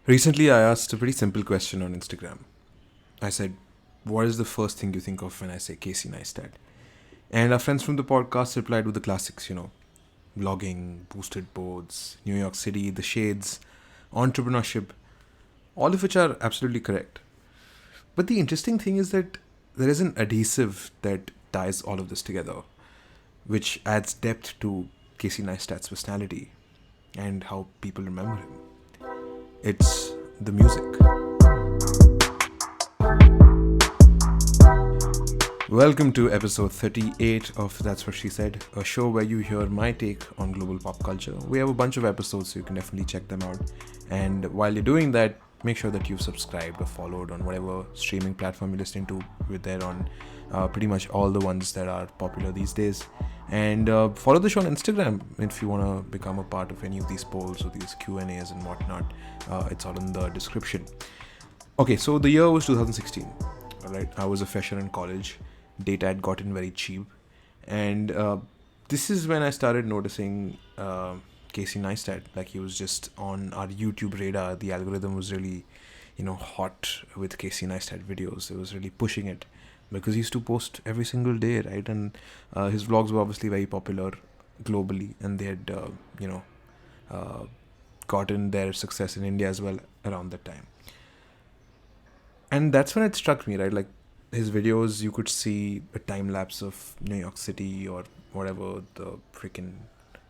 Recently, I asked a pretty simple question on Instagram. I said, "What is the first thing you think of when I say Casey Neistat?" And our friends from the podcast replied with the classics, vlogging, boosted boards, New York City, the shades, entrepreneurship, all of which are absolutely correct. But the interesting thing is that there is an adhesive that ties all of this together, which adds depth to Casey Neistat's personality and how people remember him. It's the music. Welcome to episode 38 of That's What She Said, a show where you hear my take on global pop culture. We have a bunch of episodes, so you can definitely check them out. And while you're doing that, make sure that you've subscribed or followed on whatever streaming platform you're listening to. We're there on pretty much all the ones that are popular these days. And follow the show on Instagram if you want to become a part of any of these polls or these Q&As and whatnot. It's all in the description. Okay, so the year was 2016. All right, I was a fresher in college. Data had gotten very cheap. And this is when I started noticing Casey Neistat. Like, he was just on our YouTube radar. The algorithm was really, hot with Casey Neistat videos. It was really pushing it because he used to post every single day, right? And his vlogs were obviously very popular globally, and they had, gotten their success in India as well around that time. And that's when it struck me, right? Like, his videos, you could see a time lapse of New York City or whatever, the freaking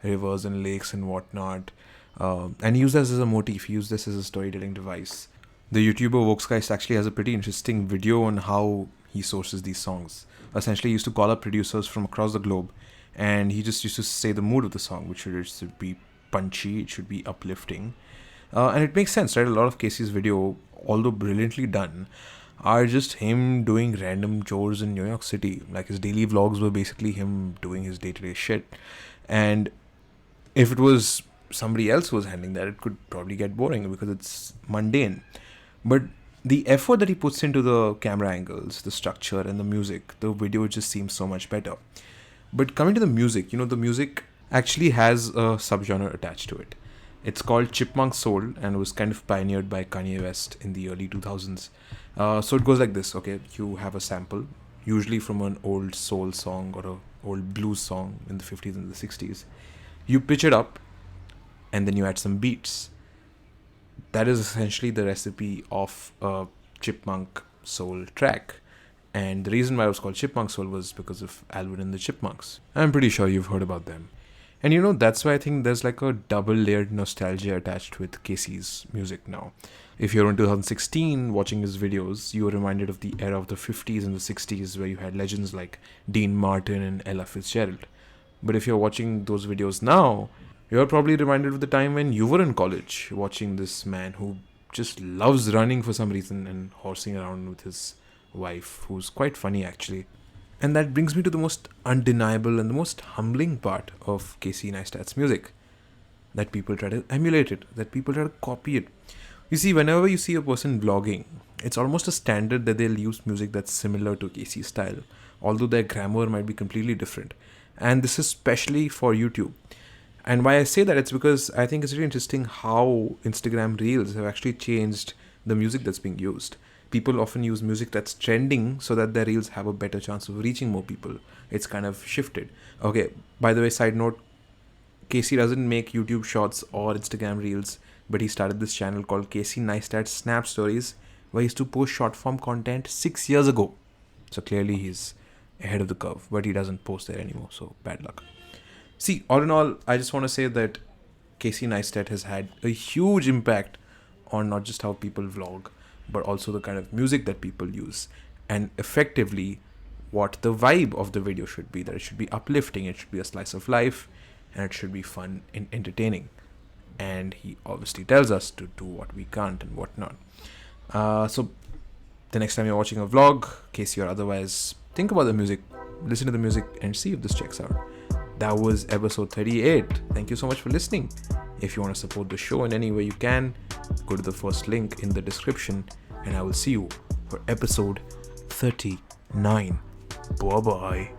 rivers and lakes and whatnot. And he used this as a motif. He used this as a storytelling device. The YouTuber Voxgeist actually has a pretty interesting video on how he sources these songs. Essentially, he used to call up producers from across the globe, and he just used to say the mood of the song, which should be punchy, it should be uplifting. And it makes sense, right? A lot of Casey's video, although brilliantly done, are just him doing random chores in New York City. Like, his daily vlogs were basically him doing his day-to-day shit. And if it was somebody else who was handling that, it could probably get boring because it's mundane. But the effort that he puts into the camera angles, the structure, and the music, the video just seems so much better. But coming to the music, the music actually has a subgenre attached to it. It's called Chipmunk Soul and was kind of pioneered by Kanye West in the early 2000s. So it goes like this, okay? You have a sample, usually from an old soul song or an old blues song in the 50s and the 60s. You pitch it up, and then you add some beats. That is essentially the recipe of a Chipmunk Soul track. And the reason why it was called Chipmunk Soul was because of Alvin and the Chipmunks. I'm pretty sure you've heard about them. And that's why I think there's like a double-layered nostalgia attached with Casey's music now. If you're in 2016 watching his videos, you were reminded of the era of the 50s and the 60s where you had legends like Dean Martin and Ella Fitzgerald. But if you're watching those videos now, you're probably reminded of the time when you were in college watching this man who just loves running for some reason and horsing around with his wife, who's quite funny actually. And that brings me to the most undeniable and the most humbling part of Casey Neistat's music. That people try to emulate it, that people try to copy it. You see, whenever you see a person vlogging, it's almost a standard that they'll use music that's similar to Casey's style, although their grammar might be completely different. And this is especially for YouTube. And why I say that, it's because I think it's really interesting how Instagram Reels have actually changed the music that's being used. People often use music that's trending so that their reels have a better chance of reaching more people. It's kind of shifted. Okay, by the way, side note, Casey doesn't make YouTube shorts or Instagram reels, but he started this channel called Casey Neistat Snap Stories, where he used to post short form content 6 years ago. So clearly he's ahead of the curve, but he doesn't post there anymore, so bad luck. See, all in all, I just want to say that Casey Neistat has had a huge impact on not just how people vlog, but also the kind of music that people use, and effectively what the vibe of the video should be, that it should be uplifting, it should be a slice of life, and it should be fun and entertaining. And he obviously tells us to do what we can't and whatnot. So the next time you're watching a vlog, Casey or otherwise, think about the music, listen to the music, and see if this checks out. That was episode 38. Thank you so much for listening. If you want to support the show in any way you can, go to the first link in the description, and I will see you for episode 39. Bye-bye.